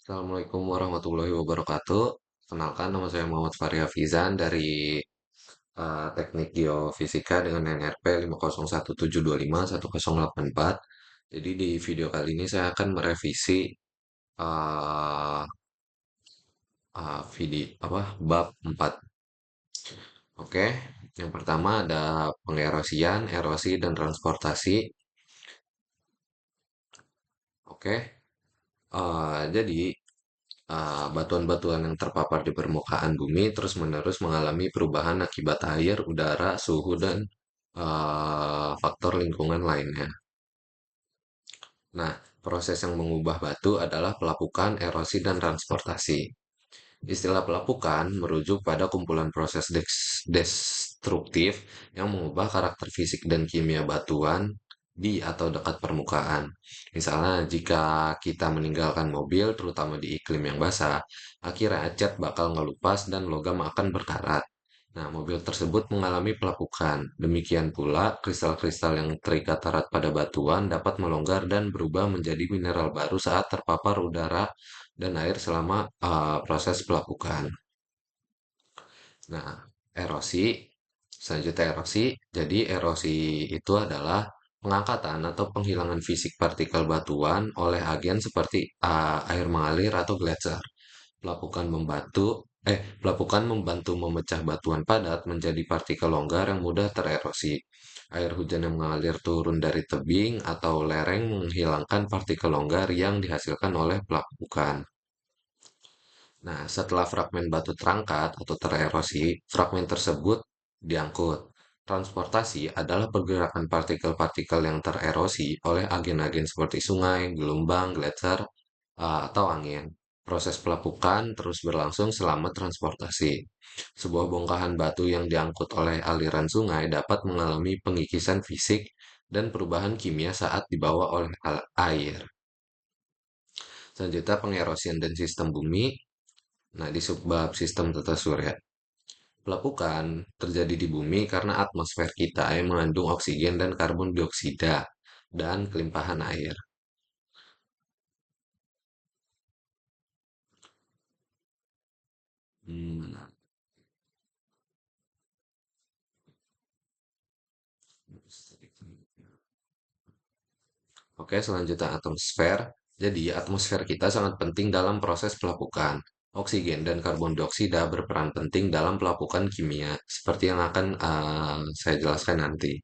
Assalamualaikum warahmatullahi wabarakatuh. Kenalkan, nama saya Muhammad Faria Fizan dari Teknik Geofisika dengan NRP 50172518084. Jadi di video kali ini saya akan merevisi uh, bab 4. Oke, yang pertama ada pengerosian, erosi dan transportasi. Oke, jadi batuan-batuan yang terpapar di permukaan bumi terus-menerus mengalami perubahan akibat air, udara, suhu, dan faktor lingkungan lainnya. Nah, proses yang mengubah batu adalah pelapukan, erosi, dan transportasi. Istilah pelapukan merujuk pada kumpulan proses destruktif yang mengubah karakter fisik dan kimia batuan di atau dekat permukaan. Misalnya, jika kita meninggalkan mobil, terutama di iklim yang basah, akhirnya cat bakal ngelupas dan logam akan berkarat. Nah, mobil tersebut mengalami pelapukan. Demikian pula, kristal-kristal yang terikat erat pada batuan dapat melonggar dan berubah menjadi mineral baru saat terpapar udara dan air selama proses pelapukan. Nah, erosi, selanjutnya erosi. Jadi erosi itu adalah pengangkatan atau penghilangan fisik partikel batuan oleh agen seperti air mengalir atau gletser. Pelapukan membantu memecah batuan padat menjadi partikel longgar yang mudah tererosi. Air hujan yang mengalir turun dari tebing atau lereng menghilangkan partikel longgar yang dihasilkan oleh pelapukan. Nah, setelah fragmen batu terangkat atau tererosi, fragmen tersebut diangkut. Transportasi adalah pergerakan partikel-partikel yang tererosi oleh agen-agen seperti sungai, gelombang, gletser, atau angin. Proses pelapukan terus berlangsung selama transportasi. Sebuah bongkahan batu yang diangkut oleh aliran sungai dapat mengalami pengikisan fisik dan perubahan kimia saat dibawa oleh air. Selanjutnya pengerosian dan sistem bumi. Nah, di subbab sistem tata surya, pelapukan terjadi di bumi karena atmosfer kita yang mengandung oksigen dan karbon dioksida dan kelimpahan air. Hmm, Oke, selanjutnya atmosfer. Jadi, atmosfer kita sangat penting dalam proses pelapukan. Oksigen dan karbon dioksida berperan penting dalam pelapukan kimia, seperti yang akan saya jelaskan nanti.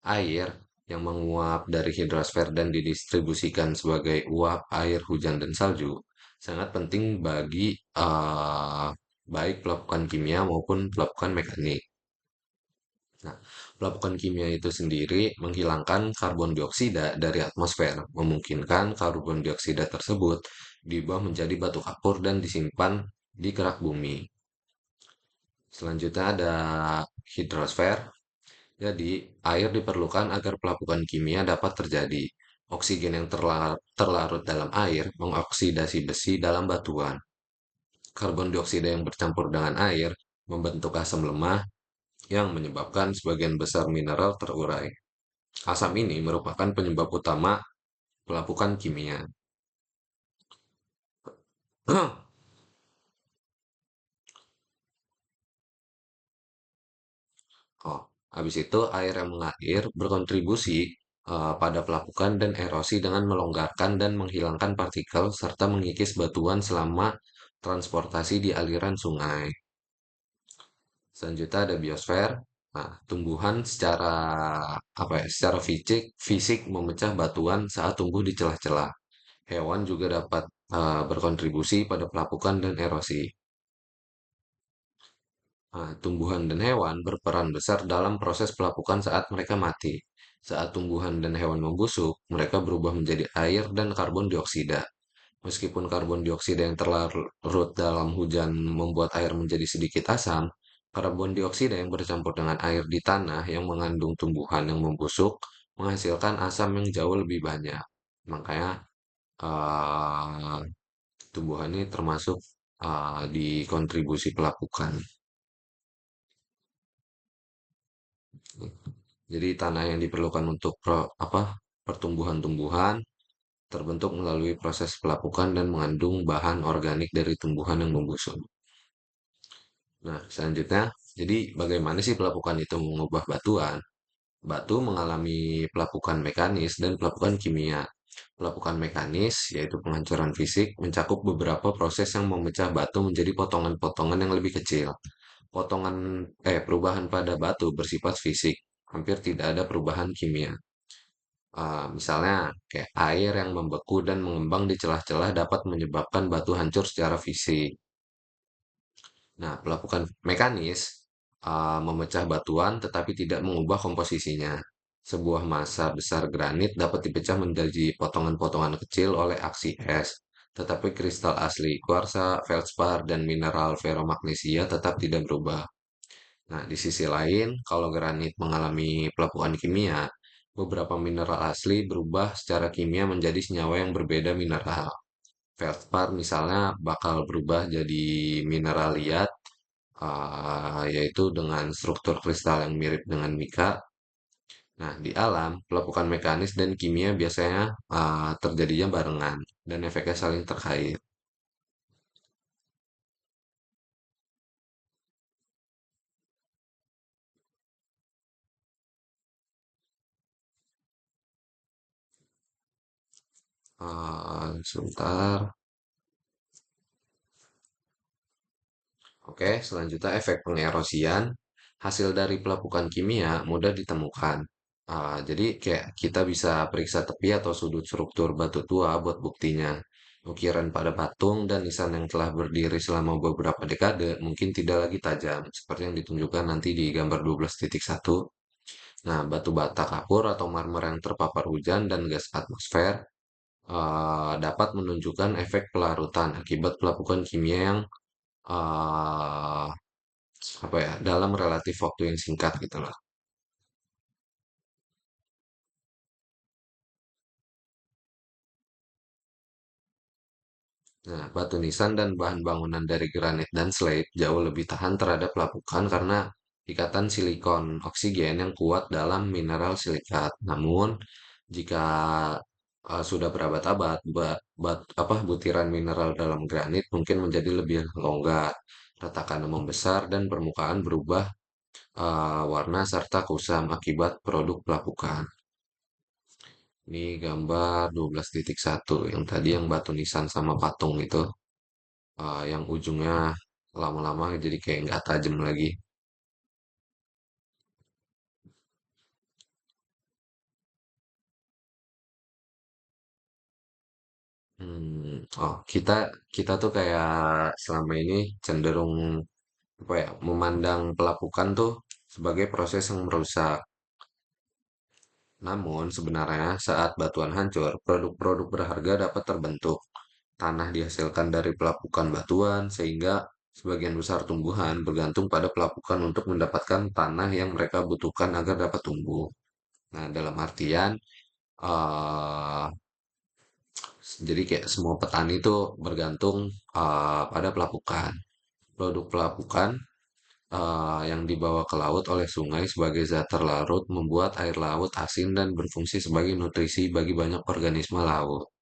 Air yang menguap dari hidrosfer dan didistribusikan sebagai uap, air, hujan, dan salju sangat penting bagi baik pelapukan kimia maupun pelapukan mekanik. Nah, pelapukan kimia itu sendiri menghilangkan karbon dioksida dari atmosfer, memungkinkan karbon dioksida tersebut diubah menjadi batu kapur dan disimpan di kerak bumi. Selanjutnya ada hidrosfer. Jadi, air diperlukan agar pelapukan kimia dapat terjadi. Oksigen yang terlarut dalam air mengoksidasi besi dalam batuan. Karbon dioksida yang bercampur dengan air membentuk asam lemah yang menyebabkan sebagian besar mineral terurai. Asam ini merupakan penyebab utama pelapukan kimia. Oh, habis itu air yang mengalir berkontribusi pada pelapukan dan erosi dengan melonggarkan dan menghilangkan partikel serta mengikis batuan selama transportasi di aliran sungai. Selanjutnya ada biosfer. Nah, tumbuhan secara secara fisik memecah batuan saat tumbuh di celah-celah. Hewan juga dapat berkontribusi pada pelapukan dan erosi. Nah, tumbuhan dan hewan berperan besar dalam proses pelapukan saat mereka mati. Saat tumbuhan dan hewan membusuk, mereka berubah menjadi air dan karbon dioksida. Meskipun karbon dioksida yang terlarut dalam hujan membuat air menjadi sedikit asam, karbon dioksida yang bercampur dengan air di tanah yang mengandung tumbuhan yang membusuk menghasilkan asam yang jauh lebih banyak. Makanya eh, tumbuhan ini termasuk di kontribusi pelapukan. Jadi tanah yang diperlukan untuk pertumbuhan-tumbuhan, terbentuk melalui proses pelapukan dan mengandung bahan organik dari tumbuhan yang membusuk. Nah, selanjutnya, jadi bagaimana sih pelapukan itu mengubah batuan? Batu mengalami pelapukan mekanis dan pelapukan kimia. Pelapukan mekanis, yaitu penghancuran fisik, mencakup beberapa proses yang memecah batu menjadi potongan-potongan yang lebih kecil. Perubahan pada batu bersifat fisik, hampir tidak ada perubahan kimia. Misalnya, kayak air yang membeku dan mengembang di celah-celah dapat menyebabkan batu hancur secara fisik. Nah, pelapukan mekanis memecah batuan tetapi tidak mengubah komposisinya. Sebuah massa besar granit dapat dipecah menjadi potongan-potongan kecil oleh aksi es, tetapi kristal asli, kuarsa, feldspar, dan mineral feromagnesia tetap tidak berubah. Nah, di sisi lain, kalau granit mengalami pelapukan kimia, beberapa mineral asli berubah secara kimia menjadi senyawa yang berbeda mineral. Feldspar misalnya bakal berubah jadi mineral liat, yaitu dengan struktur kristal yang mirip dengan mika. Nah, di alam, pelapukan mekanis dan kimia biasanya terjadinya barengan dan efeknya saling terkait. Sebentar. Oke, selanjutnya efek pengerosian. Hasil dari pelapukan kimia mudah ditemukan. Jadi kayak kita bisa periksa tepi atau sudut struktur batu tua buat buktinya. Ukiran pada patung dan nisan yang telah berdiri selama beberapa dekade mungkin tidak lagi tajam, seperti yang ditunjukkan nanti di gambar 12.1. Nah, batu bata kapur atau marmer yang terpapar hujan dan gas atmosfer dapat menunjukkan efek pelarutan akibat pelapukan kimia yang eh, dalam relatif waktu yang singkat gitu lah. Nah, batu nisan dan bahan bangunan dari granit dan slate jauh lebih tahan terhadap lapukan karena ikatan silikon oksigen yang kuat dalam mineral silikat. Namun, jika sudah berabad-abad, butiran mineral dalam granit mungkin menjadi lebih longgar, retakan membesar, dan permukaan berubah warna serta kusam akibat produk pelapukan. Ini gambar 12.1 yang tadi yang batu nisan sama patung itu, yang ujungnya lama-lama jadi kayak nggak tajam lagi. Kita kita tuh kayak selama ini cenderung memandang pelapukan tuh sebagai proses yang merusak. Namun sebenarnya saat batuan hancur, produk-produk berharga dapat terbentuk. Tanah dihasilkan dari pelapukan batuan sehingga sebagian besar tumbuhan bergantung pada pelapukan untuk mendapatkan tanah yang mereka butuhkan agar dapat tumbuh. Nah, dalam artian eh jadi kayak semua petani itu bergantung pada pelapukan. Produk pelapukan yang dibawa ke laut oleh sungai sebagai zat terlarut membuat air laut asin dan berfungsi sebagai nutrisi bagi banyak organisme laut.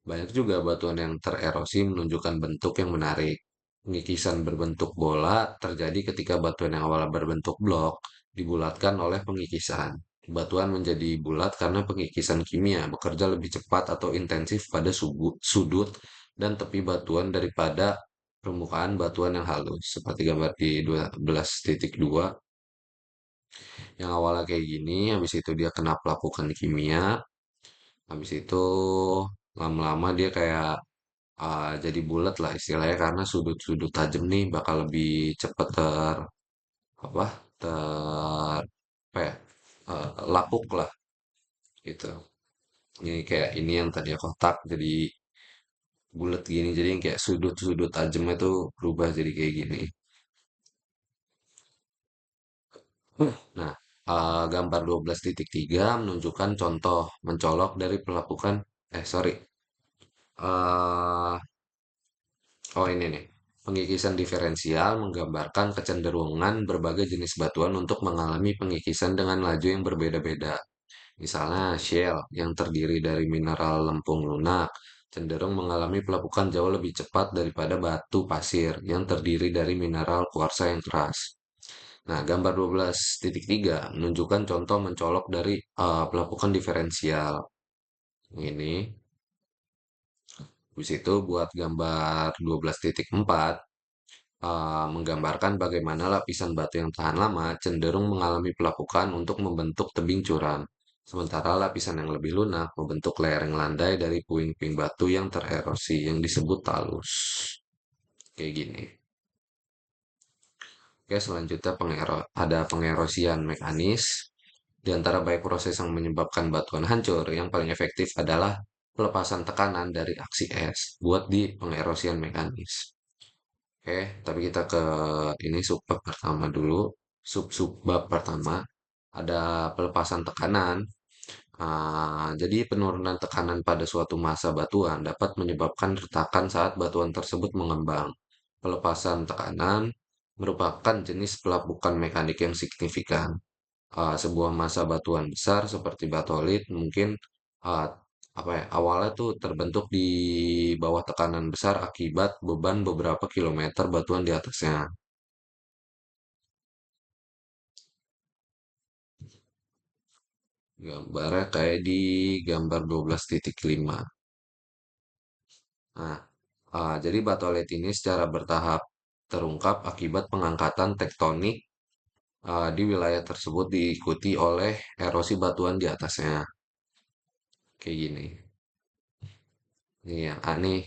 Banyak juga batuan yang tererosi menunjukkan bentuk yang menarik. Pengikisan berbentuk bola terjadi ketika batuan yang awalnya berbentuk blok dibulatkan oleh pengikisan. Batuan menjadi bulat karena pengikisan kimia bekerja lebih cepat atau intensif pada sudut dan tepi batuan daripada permukaan batuan yang halus. Seperti gambar di 12.2 yang awalnya kayak gini, habis itu dia kena pelapukan kimia, habis itu lama-lama dia kayak jadi bulat lah istilahnya karena sudut-sudut tajam nih bakal lebih cepat apa ter apa ya lapuk lah gitu. Ini kayak ini yang tadi kotak jadi bulat gini jadi yang kayak sudut-sudut tajamnya tuh berubah jadi kayak gini. Nah, gambar 12.3 menunjukkan contoh mencolok dari pelapukan sorry. eh ini nih. Pengikisan diferensial menggambarkan kecenderungan berbagai jenis batuan untuk mengalami pengikisan dengan laju yang berbeda-beda. Misalnya shale yang terdiri dari mineral lempung lunak cenderung mengalami pelepukan jauh lebih cepat daripada batu pasir yang terdiri dari mineral kuarsa yang keras. Nah, gambar 12.3 menunjukkan contoh mencolok dari pelepukan diferensial. Ini, di situ buat gambar 12.4 menggambarkan bagaimana lapisan batu yang tahan lama cenderung mengalami pelapukan untuk membentuk tebing curam. Sementara lapisan yang lebih lunak membentuk lereng landai dari puing-puing batu yang tererosi yang disebut talus. Kayak gini. Oke, selanjutnya ada pengerosian mekanis. Di antara baik proses yang menyebabkan batuan hancur, yang paling efektif adalah pelepasan tekanan dari aksi es buat di pengerosian mekanis. Oke, tapi kita ke ini subbab pertama dulu. Subbab pertama ada pelepasan tekanan. Jadi penurunan tekanan pada suatu massa batuan dapat menyebabkan retakan saat batuan tersebut mengembang. Pelepasan tekanan merupakan jenis pelapukan mekanik yang signifikan. Sebuah massa batuan besar seperti batolit mungkin uh, apa ya awalnya tuh terbentuk di bawah tekanan besar akibat beban beberapa kilometer batuan di atasnya. Gambarnya kayak di gambar 12.5. Nah, jadi batolit ini secara bertahap terungkap akibat pengangkatan tektonik di wilayah tersebut diikuti oleh erosi batuan di atasnya. Kayak gini. Ini yang aneh,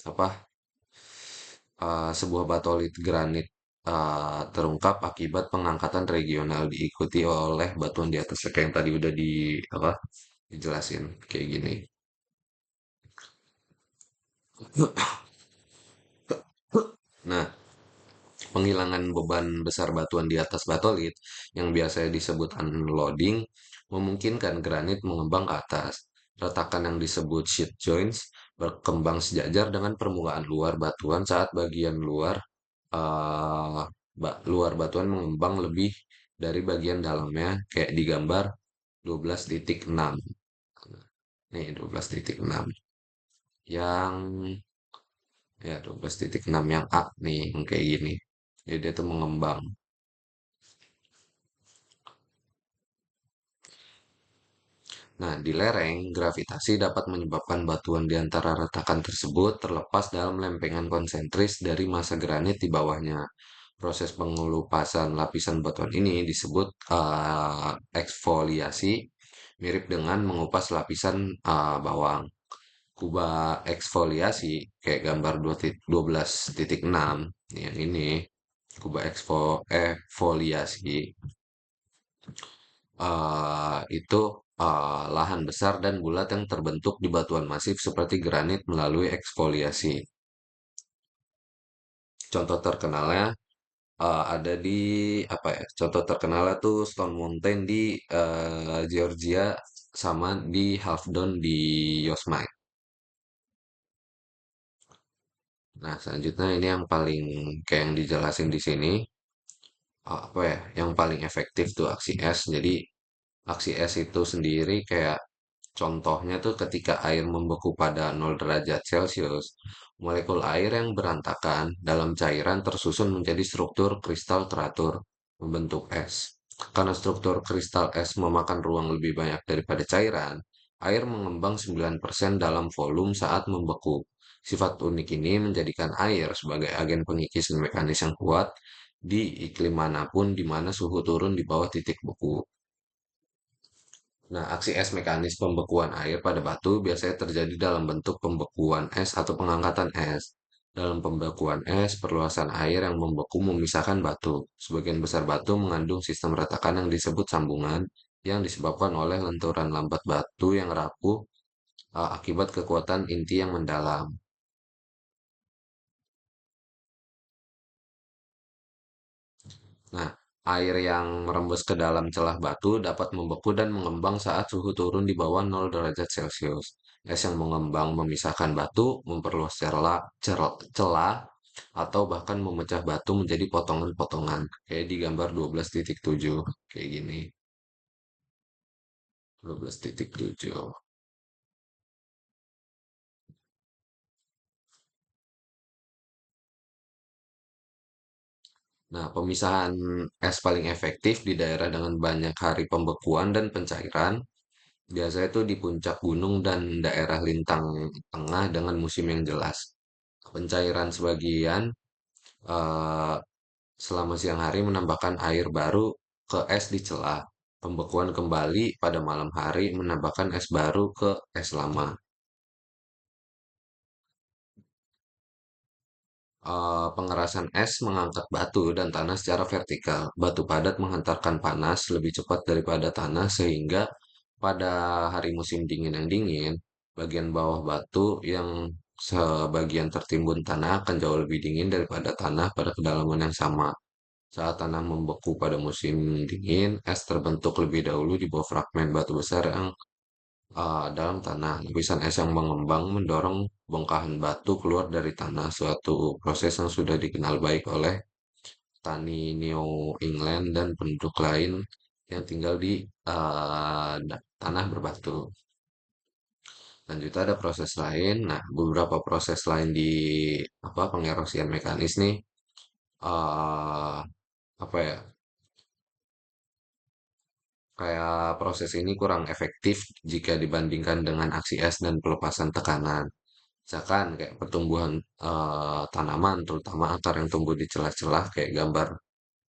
apa sebuah batolit granit terungkap akibat pengangkatan regional diikuti oleh batuan di atasnya kayak yang tadi udah di apa dijelasin kayak gini. Nah, penghilangan beban besar batuan di atas batolit yang biasanya disebut unloading memungkinkan granit mengembang ke atas. Retakan yang disebut sheet joints berkembang sejajar dengan permukaan luar batuan saat bagian luar luar batuan mengembang lebih dari bagian dalamnya kayak di gambar 12.6. Nih 12.6 yang ya 12.6 yang A nih yang kayak gini. Jadi dia tuh mengembang. Nah, di lereng, gravitasi dapat menyebabkan batuan di antara retakan tersebut terlepas dalam lempengan konsentris dari massa granit di bawahnya. Proses pengelupasan lapisan batuan ini disebut eksfoliasi, mirip dengan mengupas lapisan bawang. Kuba eksfoliasi, kayak gambar 12.6, yang ini, kuba eksfoliasi itu lahan besar dan bulat yang terbentuk di batuan masif seperti granit melalui eksfoliasi. Contoh terkenalnya ada di apa ya? Contoh terkenalnya tuh Stone Mountain di Georgia sama di Half Dome di Yosemite. Nah, selanjutnya ini yang paling kayak yang dijelasin di sini apa ya? Yang paling efektif tuh aksi es. Jadi aksi es itu sendiri kayak contohnya tuh ketika air membeku pada 0 derajat Celcius, molekul air yang berantakan dalam cairan tersusun menjadi struktur kristal teratur, membentuk es. Karena struktur kristal es memakan ruang lebih banyak daripada cairan, air mengembang 9% dalam volume saat membeku. Sifat unik ini menjadikan air sebagai agen pengikis mekanis yang kuat di iklim manapun di mana suhu turun di bawah titik beku. Nah, aksi es mekanis pembekuan air pada batu biasanya terjadi dalam bentuk pembekuan es atau pengangkatan es. Dalam pembekuan es, perluasan air yang membeku memisahkan batu. Sebagian besar batu mengandung sistem retakan yang disebut sambungan yang disebabkan oleh lenturan lambat batu yang rapuh akibat kekuatan inti yang mendalam. Nah, air yang merembes ke dalam celah batu dapat membeku dan mengembang saat suhu turun di bawah 0 derajat Celcius. Es yang mengembang memisahkan batu, memperluas celah, atau bahkan memecah batu menjadi potongan-potongan. Kayak di gambar 12.7. Kayak gini. 12,7. Nah, pemisahan es paling efektif di daerah dengan banyak hari pembekuan dan pencairan. Biasanya itu di puncak gunung dan daerah lintang tengah dengan musim yang jelas. Pencairan sebagian eh, selama siang hari menambahkan air baru ke es di celah. Pembekuan kembali pada malam hari menambahkan es baru ke es lama. Pengerasan es mengangkat batu dan tanah secara vertikal. Batu padat menghantarkan panas lebih cepat daripada tanah sehingga pada hari musim dingin yang dingin, bagian bawah batu yang sebagian tertimbun tanah akan jauh lebih dingin daripada tanah pada kedalaman yang sama. Saat tanah membeku pada musim dingin, es terbentuk lebih dahulu di bawah fragmen batu besar yang dalam tanah. Lapisan es yang mengembang mendorong bongkahan batu keluar dari tanah, suatu proses yang sudah dikenal baik oleh petani New England dan penduduk lain yang tinggal di tanah berbatu. Lanjut ada proses lain. Nah, beberapa proses lain di pengerosian mekanis nih, eh apa ya? Kayak proses ini kurang efektif jika dibandingkan dengan aksi es dan pelepasan tekanan. Misalkan kayak pertumbuhan tanaman, terutama akar yang tumbuh di celah-celah kayak gambar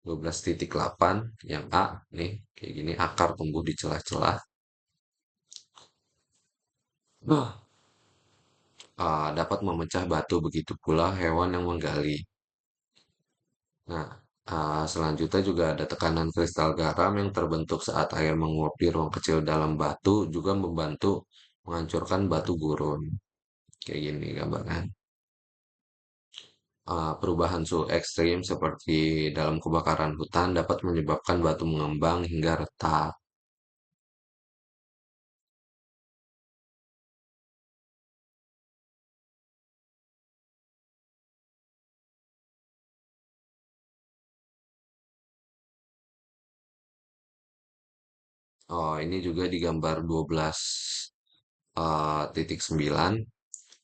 12,8 yang A nih, kayak gini akar tumbuh di celah-celah. Nah, dapat memecah batu begitu pula hewan yang menggali. Nah, selanjutnya juga ada tekanan kristal garam yang terbentuk saat air menguap di ruang kecil dalam batu juga membantu menghancurkan batu gurun. Kayak gini gambarnya. Perubahan suhu ekstrim seperti dalam kebakaran hutan dapat menyebabkan batu mengembang hingga retak. Oh, ini juga di gambar 12,9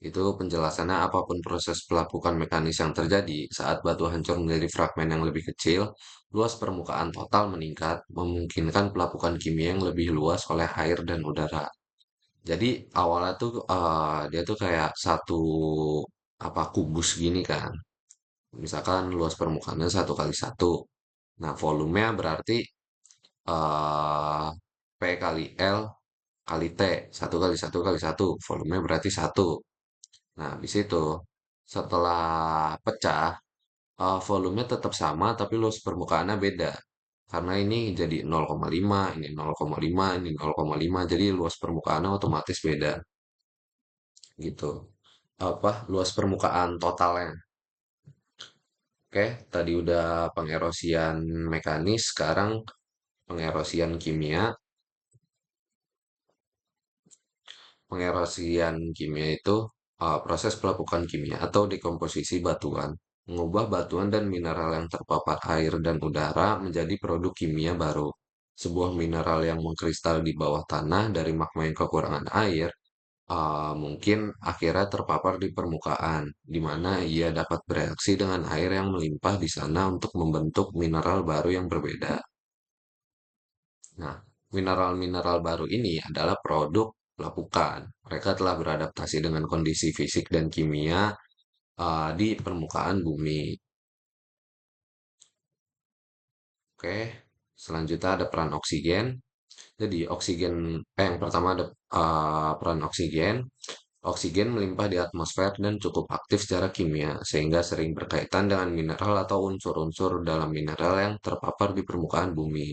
itu penjelasannya apapun proses pelapukan mekanis yang terjadi saat batu hancur menjadi fragmen yang lebih kecil, luas permukaan total meningkat, memungkinkan pelapukan kimia yang lebih luas oleh air dan udara. Jadi awalnya tuh dia tuh kayak satu kubus gini kan. Misalkan luas permukaannya 1 kali 1. Nah, volumenya berarti eh P kali L kali T. 1 kali 1 kali 1. Volumenya berarti 1. Nah, habis itu setelah pecah, volumenya tetap sama tapi luas permukaannya beda. Karena ini jadi 0,5, ini 0,5, ini 0,5, jadi luas permukaannya otomatis beda gitu. Luas permukaan totalnya. Oke, tadi udah pengerosian mekanis, sekarang pengerosian kimia. Pengerosian kimia itu proses pelapukan kimia atau dekomposisi batuan, mengubah batuan dan mineral yang terpapar air dan udara menjadi produk kimia baru. Sebuah mineral yang mengkristal di bawah tanah dari magma yang kekurangan air mungkin akhirnya terpapar di permukaan, di mana ia dapat bereaksi dengan air yang melimpah di sana untuk membentuk mineral baru yang berbeda. Nah, mineral-mineral baru ini adalah produk lapukan. Mereka telah beradaptasi dengan kondisi fisik dan kimia di permukaan bumi. Oke, selanjutnya ada peran oksigen. Jadi oksigen, yang pertama ada peran oksigen. Oksigen melimpah di atmosfer dan cukup aktif secara kimia, sehingga sering berkaitan dengan mineral atau unsur-unsur dalam mineral yang terpapar di permukaan bumi.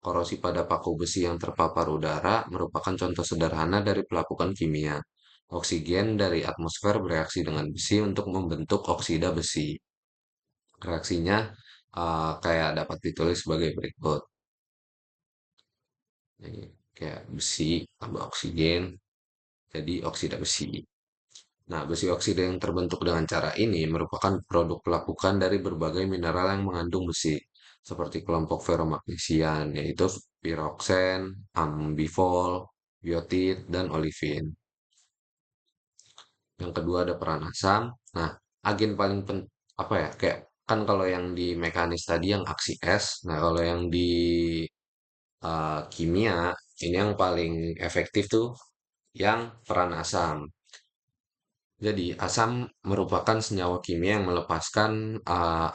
Korosi pada paku besi yang terpapar udara merupakan contoh sederhana dari pelapukan kimia. Oksigen dari atmosfer bereaksi dengan besi untuk membentuk oksida besi. Reaksinya kayak dapat ditulis sebagai berikut. Jadi, kayak besi tambah oksigen, jadi oksida besi. Nah, besi oksida yang terbentuk dengan cara ini merupakan produk pelapukan dari berbagai mineral yang mengandung besi. seperti kelompok ferromagnesian, yaitu piroxen, ambifol, biotit, dan olivin. Yang kedua ada peran asam. Nah, agen paling apa ya? Kayak kan kalau yang di mekanis tadi yang aksi S, nah kalau yang di kimia ini yang paling efektif tuh yang peran asam. Jadi, asam merupakan senyawa kimia yang melepaskan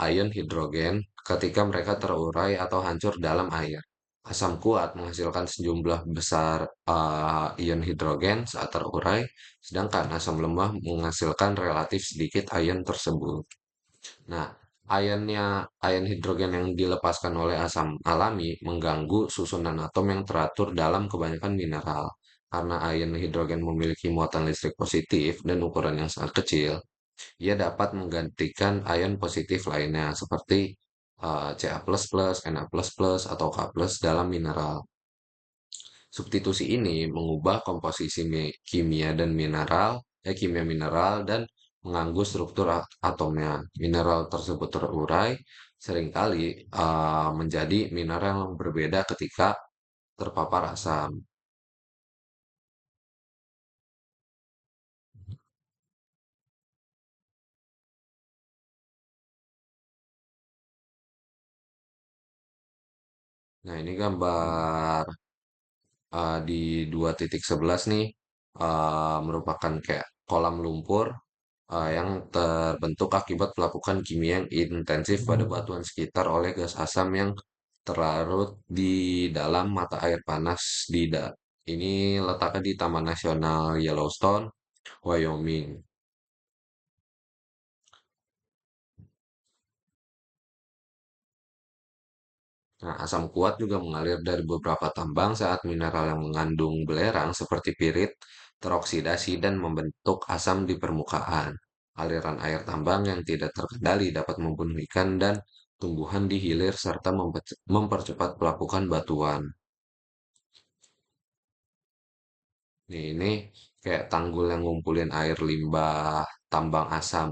ion hidrogen ketika mereka terurai atau hancur dalam air. Asam kuat menghasilkan sejumlah besar ion hidrogen saat terurai, sedangkan asam lemah menghasilkan relatif sedikit ion tersebut. Nah, ion hidrogen yang dilepaskan oleh asam alami mengganggu susunan atom yang teratur dalam kebanyakan mineral. Karena ion hidrogen memiliki muatan listrik positif dan ukuran yang sangat kecil, ia dapat menggantikan ion positif lainnya seperti Ca++, Na++, atau K+ dalam mineral. Substitusi ini mengubah komposisi kimia mineral dan mengganggu struktur atomnya. Mineral tersebut terurai seringkali menjadi mineral yang berbeda ketika terpapar asam. Nah, ini gambar di 2.11 nih merupakan kayak kolam lumpur yang terbentuk akibat pelapukan kimia yang intensif pada batuan sekitar oleh gas asam yang terlarut di dalam mata air panas ini letaknya di Taman Nasional Yellowstone, Wyoming. Nah, asam kuat juga mengalir dari beberapa tambang saat mineral yang mengandung belerang seperti pirit teroksidasi dan membentuk asam di permukaan. Aliran air tambang yang tidak terkendali dapat membunuh ikan dan tumbuhan di hilir serta mempercepat pelapukan batuan. Ini kayak tanggul yang ngumpulin air limbah tambang asam.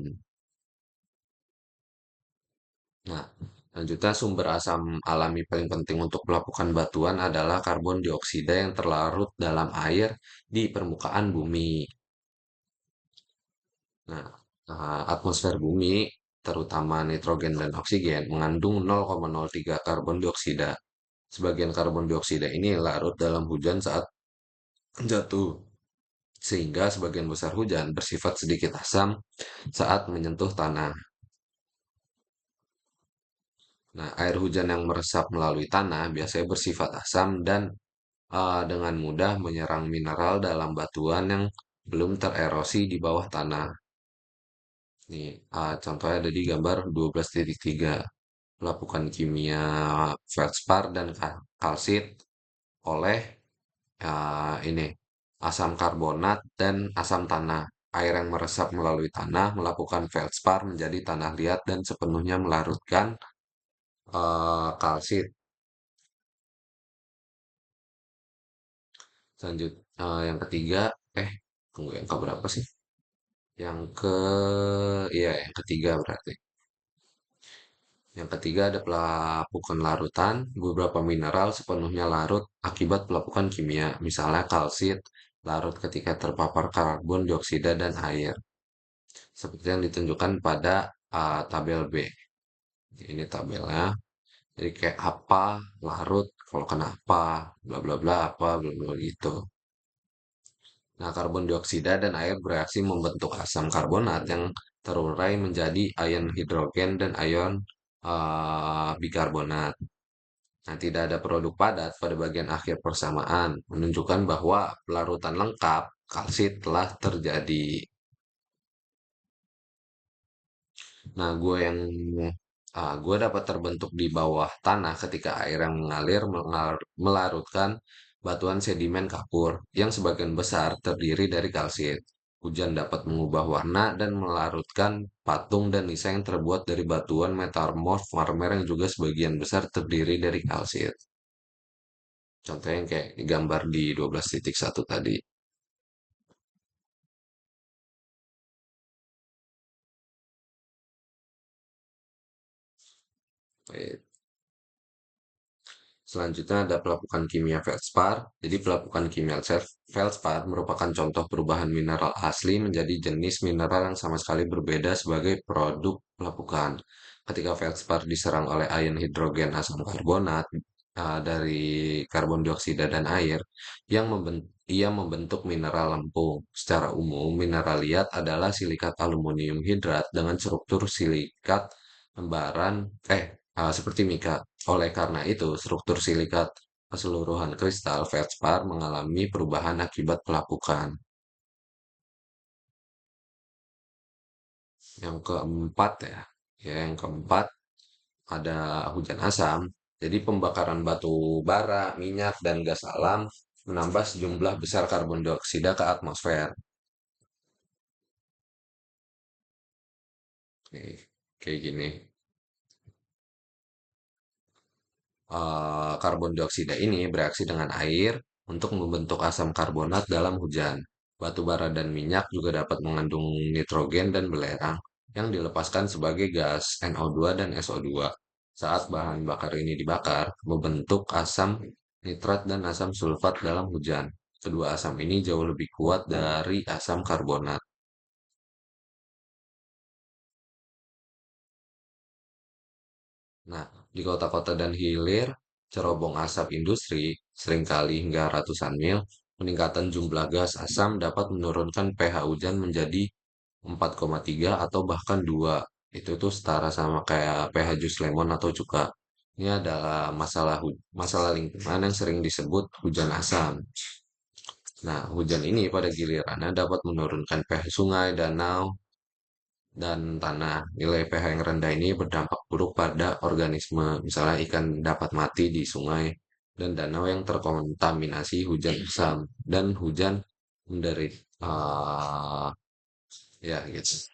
Nah, selanjutnya sumber asam alami paling penting untuk pelapukan batuan adalah karbon dioksida yang terlarut dalam air di permukaan bumi. Nah, atmosfer bumi, terutama nitrogen dan oksigen, mengandung 0,03 karbon dioksida. Sebagian karbon dioksida ini larut dalam hujan saat jatuh, sehingga sebagian besar hujan bersifat sedikit asam saat menyentuh tanah. Nah, air hujan yang meresap melalui tanah biasanya bersifat asam dan dengan mudah menyerang mineral dalam batuan yang belum tererosi di bawah tanah. Nih, contohnya ada di gambar 12.3. Pelapukan kimia feldspar dan kalsit oleh ini asam karbonat dan asam tanah. Air yang meresap melalui tanah melakukan feldspar menjadi tanah liat dan sepenuhnya melarutkan kalsit. Lanjut, yang ketiga, eh, tunggu yang keberapa sih? Yang ke, iya yang ketiga berarti. Yang ketiga ada pelapukan larutan. Beberapa mineral sepenuhnya larut akibat pelapukan kimia. Misalnya kalsit, larut ketika terpapar karbon dioksida dan air. Seperti yang ditunjukkan pada tabel B. Ini tabelnya. Jadi kayak apa larut, kalau kena apa, bla bla bla apa, bla bla gitu. Nah, karbon dioksida dan air bereaksi membentuk asam karbonat yang terurai menjadi ion hidrogen dan ion bikarbonat. Nah, tidak ada produk padat pada bagian akhir persamaan, menunjukkan bahwa pelarutan lengkap kalsit telah terjadi. Nah, gue dapat terbentuk di bawah tanah ketika air yang mengalir melarutkan batuan sedimen kapur yang sebagian besar terdiri dari kalsit. Hujan dapat mengubah warna dan melarutkan patung dan nisa yang terbuat dari batuan metamorf marmer yang juga sebagian besar terdiri dari kalsit. Contohnya yang kayak gambar di 12.1 tadi. Selanjutnya ada pelapukan kimia feldspar. Jadi pelapukan kimia feldspar merupakan contoh perubahan mineral asli menjadi jenis mineral yang sama sekali berbeda sebagai produk pelapukan. Ketika feldspar diserang oleh ion hidrogen asam karbonat dari karbon dioksida dan air, ia membentuk mineral lempung. Secara umum, mineral liat adalah silikat aluminium hidrat dengan struktur silikat lembaran seperti mika. Oleh karena itu, struktur silikat keseluruhan kristal feldspar mengalami perubahan akibat pelapukan. Yang keempat yang keempat ada hujan asam. Jadi pembakaran batu bara, minyak, dan gas alam menambah sejumlah besar karbon dioksida ke atmosfer. Kayak gini. Karbon dioksida ini bereaksi dengan air untuk membentuk asam karbonat dalam hujan. Batu bara dan minyak juga dapat mengandung nitrogen dan belerang yang dilepaskan sebagai gas NO2 dan SO2. Saat bahan bakar ini dibakar, membentuk asam nitrat dan asam sulfat dalam hujan. Kedua asam ini jauh lebih kuat dari asam karbonat. Nah, di kota-kota dan hilir, cerobong asap industri seringkali hingga ratusan mil, peningkatan jumlah gas asam dapat menurunkan pH hujan menjadi 4,3 atau bahkan 2. Itu tuh setara sama kayak pH jus lemon atau cuka. Ini adalah masalah lingkungan yang sering disebut hujan asam. Nah, hujan ini pada gilirannya dapat menurunkan pH sungai, danau, dan tanah. Nilai pH yang rendah ini berdampak buruk pada organisme, misalnya ikan dapat mati di sungai dan danau yang terkontaminasi hujan asam dan hujan menderita ya gitu.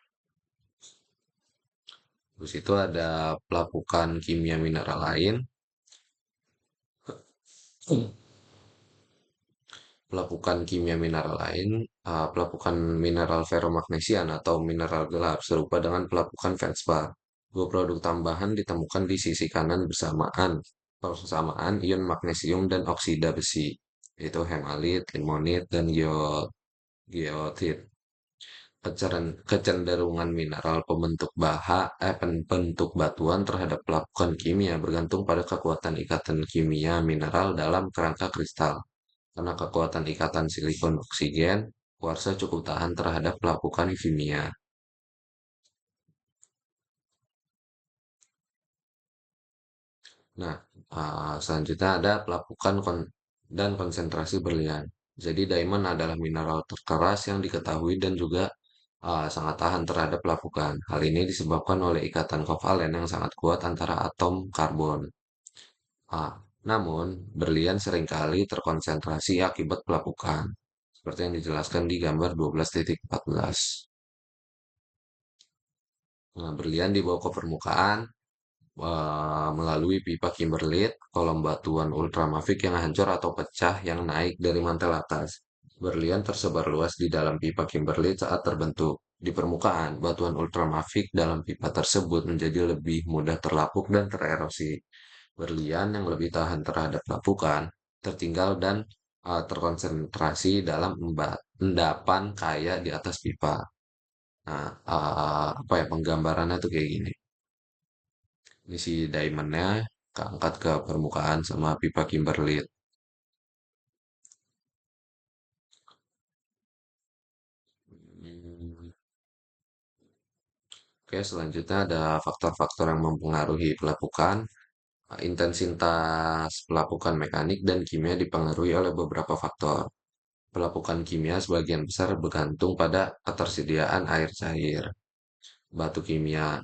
Terus itu ada pelapukan kimia mineral lain. Pelapukan kimia mineral lain, pelapukan mineral ferromagnesian atau mineral gelap serupa dengan pelapukan feldspar. Dua produk tambahan ditemukan di sisi kanan persamaan ion magnesium dan oksida besi, yaitu hemalit, limonit, dan geotit. Kecenderungan mineral pembentuk batuan terhadap pelapukan kimia bergantung pada kekuatan ikatan kimia mineral dalam kerangka kristal. Karena kekuatan ikatan silikon oksigen, kuarsa cukup tahan terhadap pelapukan kimia. Nah, selanjutnya ada dan konsentrasi berlian. Jadi diamond adalah mineral terkeras yang diketahui dan juga sangat tahan terhadap pelapukan. Hal ini disebabkan oleh ikatan kovalen yang sangat kuat antara atom karbon. Ah, namun, berlian seringkali terkonsentrasi akibat pelapukan, seperti yang dijelaskan di gambar 12.14. Nah, berlian dibawa ke permukaan melalui pipa kimberlite, kolom batuan ultramafik yang hancur atau pecah yang naik dari mantel atas. Berlian tersebar luas di dalam pipa kimberlite saat terbentuk. Di permukaan, batuan ultramafik dalam pipa tersebut menjadi lebih mudah terlapuk dan tererosi. Berlian yang lebih tahan terhadap lapukan, tertinggal dan terkonsentrasi dalam endapan kaya di atas pipa. Nah, apa ya penggambarannya tuh kayak gini. Ini si diamondnya keangkat ke permukaan sama pipa Kimberlite. Hmm, Oke, selanjutnya ada faktor-faktor yang mempengaruhi pelapukan. Intensitas pelapukan mekanik dan kimia dipengaruhi oleh beberapa faktor. Pelapukan kimia sebagian besar bergantung pada ketersediaan air cair. Batu kimia,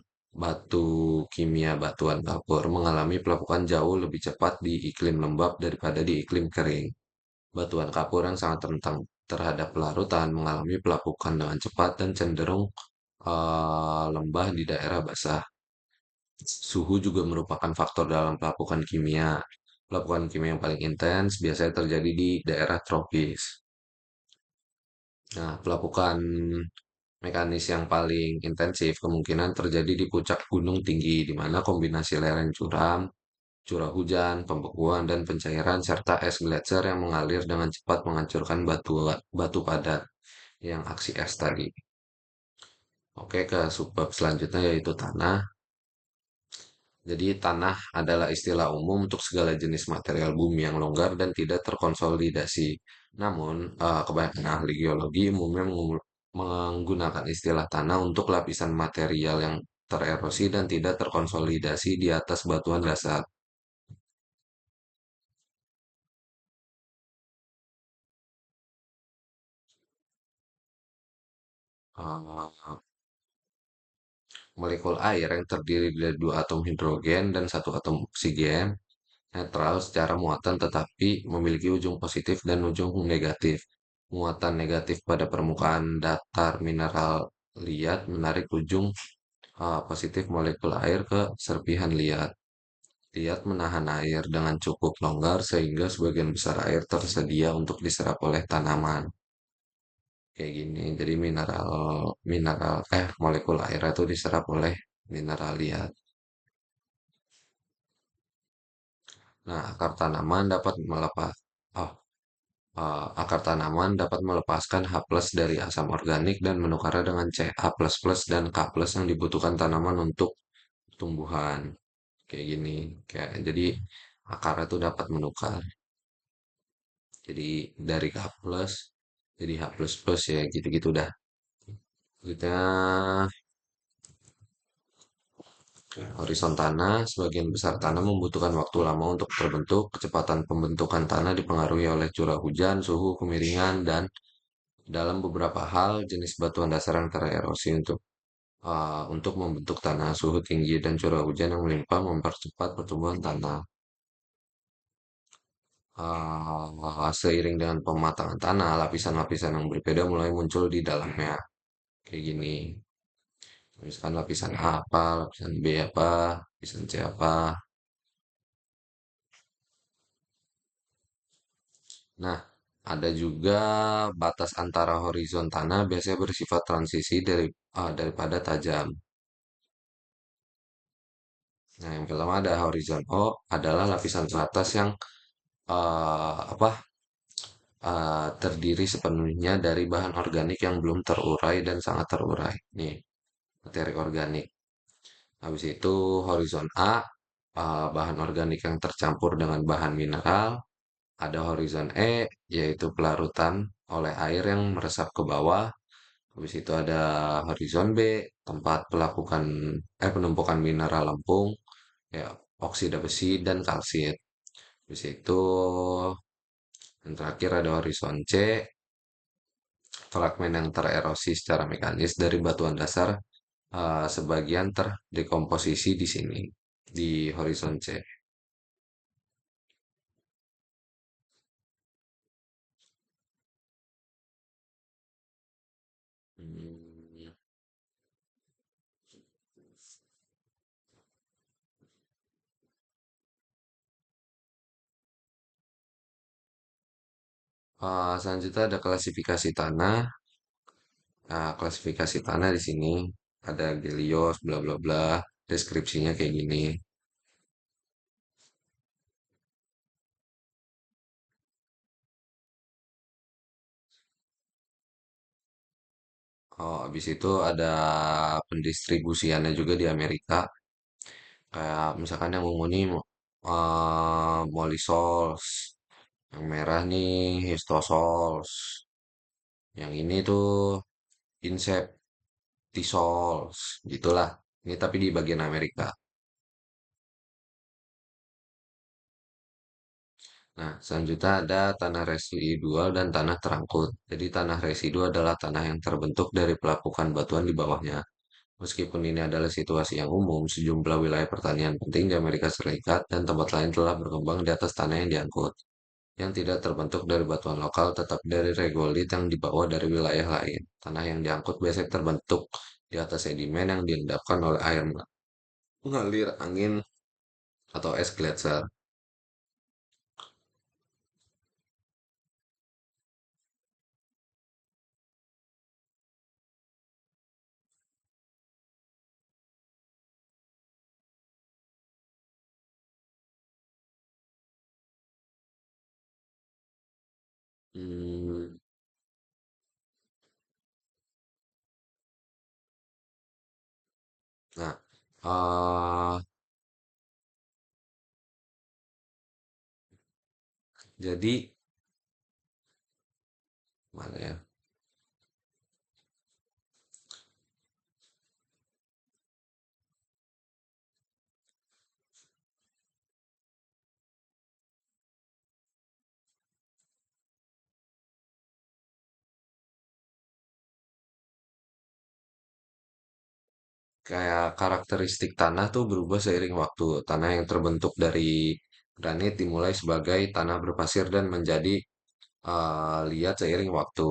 batuan kapur mengalami pelapukan jauh lebih cepat di iklim lembab daripada di iklim kering. Batuan kapur yang sangat rentan terhadap pelarutan mengalami pelapukan dengan cepat dan cenderung lembah di daerah basah. Suhu juga merupakan faktor dalam pelapukan kimia. Pelapukan kimia yang paling intens biasanya terjadi di daerah tropis. Nah, pelapukan mekanis yang paling intensif kemungkinan terjadi di puncak gunung tinggi, di mana kombinasi lereng curam curah hujan, pembekuan, dan pencairan, serta es gletser yang mengalir dengan cepat menghancurkan batu batu padat yang aksi es tadi. Oke, ke subbab selanjutnya yaitu tanah. Jadi tanah adalah istilah umum untuk segala jenis material bumi yang longgar dan tidak terkonsolidasi. Namun, kebanyakan ahli geologi umumnya menggunakan istilah tanah untuk lapisan material yang tererosi dan tidak terkonsolidasi di atas batuan dasar. Eh, Molekul air yang terdiri dari dua atom hidrogen dan satu atom oksigen netral secara muatan tetapi memiliki ujung positif dan ujung negatif. Muatan negatif pada permukaan datar mineral liat menarik ujung positif molekul air ke serpihan liat. Liat menahan air dengan cukup longgar sehingga sebagian besar air tersedia untuk diserap oleh tanaman. Kayak gini. Jadi mineral mineral molekul air itu diserap oleh mineral liat. Nah, oh, akar tanaman dapat melepaskan H+ dari asam organik dan menukarnya dengan CH++ dan K+ yang dibutuhkan tanaman untuk tumbuhan. Kayak gini. Jadi akar itu dapat menukar. Jadi dari K+ jadi H++ ya gitu-gitu dah. Selanjutnya horizon tanah. Sebagian besar tanah membutuhkan waktu lama untuk terbentuk. Kecepatan pembentukan tanah dipengaruhi oleh curah hujan, suhu, kemiringan, dan dalam beberapa hal jenis batuan dasar yang tererosi untuk membentuk tanah. Suhu tinggi dan curah hujan yang melimpah mempercepat pertumbuhan tanah. Seiring dengan pematangan tanah, lapisan-lapisan yang berbeda mulai muncul di dalamnya. Kayak gini. Misalkan lapisan A apa, lapisan B apa, lapisan C apa. Nah, ada juga batas antara horizon tanah biasanya bersifat transisi daripada tajam. Nah, yang pertama ada horizon O adalah lapisan teratas yang apa terdiri sepenuhnya dari bahan organik yang belum terurai dan sangat terurai. Nih, materi organik. Habis itu horizon A, bahan organik yang tercampur dengan bahan mineral. Ada horizon E, yaitu pelarutan oleh air yang meresap ke bawah. Habis itu ada horizon B, tempat penumpukan mineral lempung, ya oksida besi dan kalsit. Habis itu yang terakhir ada horizon C, fragmen yang tererosi secara mekanis dari batuan dasar, sebagian terdekomposisi di sini di horizon C. Hmm, Selanjutnya ada klasifikasi tanah. Nah, klasifikasi tanah di sini ada Gelios, bla bla bla. Deskripsinya kayak gini. Oh, habis itu ada pendistribusiannya juga di Amerika. Kayak misalkan yang ungu nih Molysols, yang merah nih Histosols, yang ini tuh Insectisols, gitulah. Ini tapi di bagian Amerika. Nah, selanjutnya ada tanah residual dan tanah terangkut. Jadi tanah residu adalah tanah yang terbentuk dari pelapukan batuan di bawahnya. Meskipun ini adalah situasi yang umum, sejumlah wilayah pertanian penting di Amerika Serikat dan tempat lain telah berkembang di atas tanah yang diangkut. Yang tidak terbentuk dari batuan lokal, tetap dari regolit yang dibawa dari wilayah lain. Tanah yang diangkut biasanya terbentuk di atas sedimen yang diendapkan oleh air mengalir angin atau es gletser. Hmm, nah, jadi mana ya? Kayak karakteristik tanah tuh berubah seiring waktu. Tanah yang terbentuk dari granit dimulai sebagai tanah berpasir dan menjadi liat seiring waktu.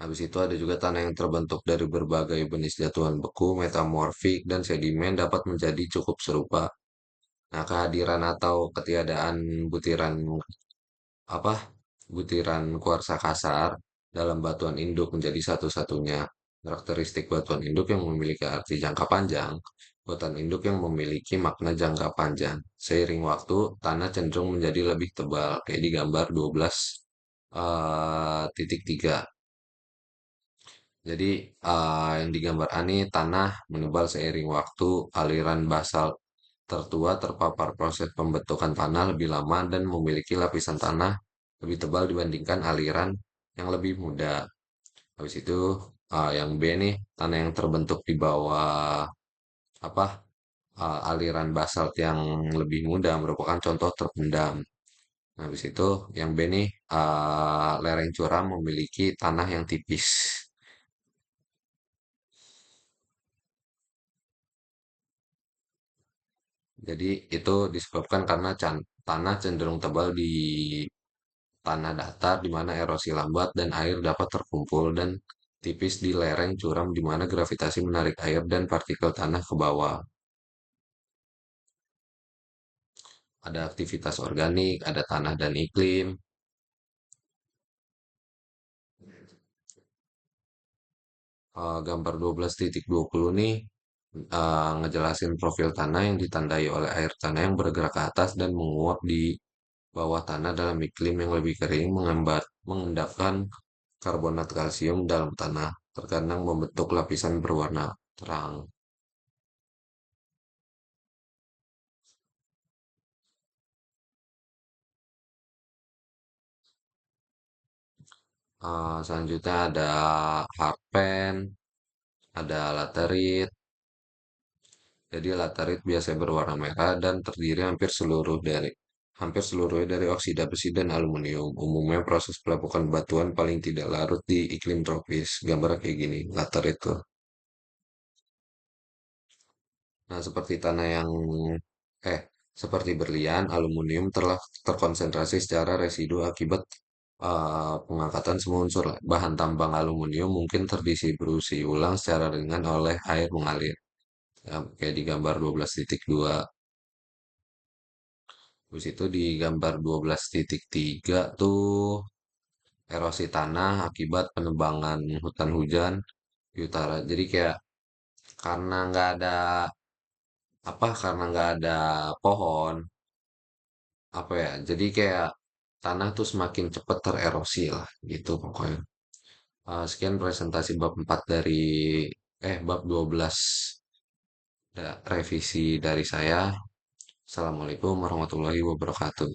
Habis itu ada juga tanah yang terbentuk dari berbagai jenis jatuhan beku, metamorfik, dan sedimen dapat menjadi cukup serupa. Nah, kehadiran atau ketiadaan butiran apa? Butiran kuarsa kasar dalam batuan induk menjadi satu-satunya karakteristik batuan induk yang memiliki arti jangka panjang. Batuan induk yang memiliki makna jangka panjang. Seiring waktu, tanah cenderung menjadi lebih tebal, kayak di gambar 12 titik 3. Jadi yang digambar ini tanah menebal seiring waktu, aliran basal tertua terpapar proses pembentukan tanah lebih lama dan memiliki lapisan tanah lebih tebal dibandingkan aliran yang lebih muda. Habis itu yang B nih, tanah yang terbentuk di bawah apa aliran basalt yang lebih muda merupakan contoh terpendam. Nah, habis itu yang B nih, lereng curam memiliki tanah yang tipis. Jadi itu disebabkan karena tanah cenderung tebal di tanah datar di mana erosi lambat dan air dapat terkumpul dan tipis di lereng curam di mana gravitasi menarik air dan partikel tanah ke bawah. Ada aktivitas organik, ada tanah dan iklim. Gambar 12.20 nih ngejelasin profil tanah yang ditandai oleh air tanah yang bergerak ke atas dan menguap di bawah tanah dalam iklim yang lebih kering mengendapkan karbonat kalsium dalam tanah, terkadang membentuk lapisan berwarna terang. Selanjutnya ada harpen, ada laterit. Jadi laterit biasanya berwarna merah dan terdiri hampir seluruhnya dari oksida besi dan aluminium. Umumnya proses pelapukan batuan paling tidak larut di iklim tropis. Gambar kayak gini, laterit tuh. Nah, eh seperti berlian, aluminium telah terkonsentrasi secara residu akibat pengangkatan semua unsur. Bahan tambang aluminium mungkin terdistribusi ulang secara ringan oleh air mengalir. Ya, kayak di gambar 12.2. Habis itu di gambar 12.3 tuh erosi tanah akibat penebangan hutan hujan di utara. Jadi kayak karena nggak ada karena nggak ada pohon, apa ya, jadi kayak tanah tuh semakin cepat tererosi lah gitu pokoknya. Sekian presentasi bab 4 dari bab 12 revisi dari saya. Assalamualaikum warahmatullahi wabarakatuh.